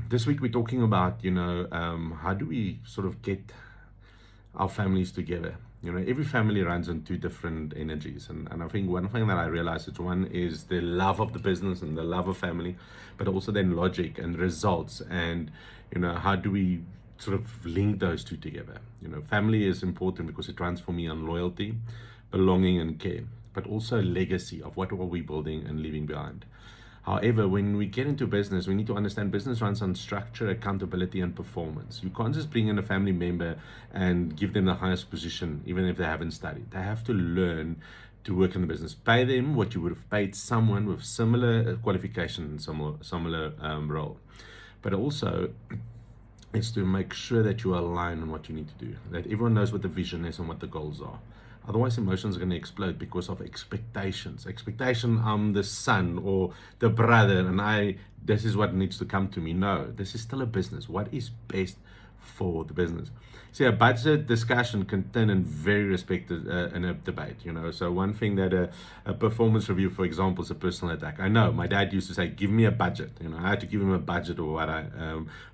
This week we're talking about, how do we sort of get our families together? Every family runs on two different energies. And I think one thing that I realized is one is the love of the business and the love of family, but also then logic and results. And, how do we sort of link those two together? Family is important because it runs for me on loyalty, belonging, and care, but also legacy of what are we building and leaving behind. However, when we get into business, we need to understand business runs on structure, accountability, and performance. You can't just bring in a family member and give them the highest position, even if they haven't studied. They have to learn to work in the business. Pay them what you would have paid someone with similar qualification and similar role. But also, it's to make sure that you align on what you need to do, that everyone knows what the vision is and what the goals are. Otherwise, emotions are going to explode because of expectations. Expectation, I'm the son or the brother, and this is what needs to come to me. No, this is still a business. What is best for the business? See, a budget discussion can turn in very respected in a debate. So one thing that a performance review, for example, is a personal attack. I know my dad used to say, "Give me a budget." I had to give him a budget of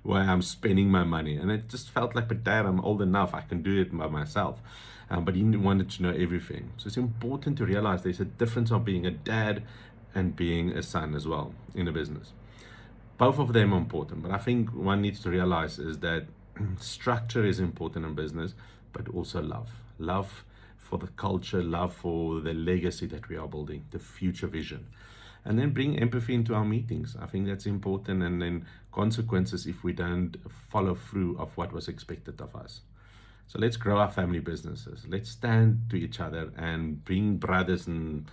where I'm spending my money, and it just felt like, "But Dad, I'm old enough. I can do it by myself." But he wanted to know everything. So it's important to realize there's a difference of being a dad and being a son as well in a business. Both of them are important, but I think one needs to realize is that structure is important in business, but also love. Love for the culture, love for the legacy that we are building, the future vision. And then bring empathy into our meetings. I think that's important. And then consequences if we don't follow through of what was expected of us. So let's grow our family businesses. Let's stand to each other and bring brothers and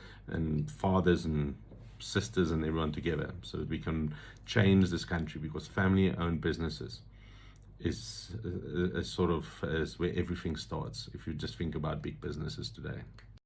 fathers and sisters and everyone together so that we can change this country, because family-owned businesses is sort of is where everything starts if you just think about big businesses today.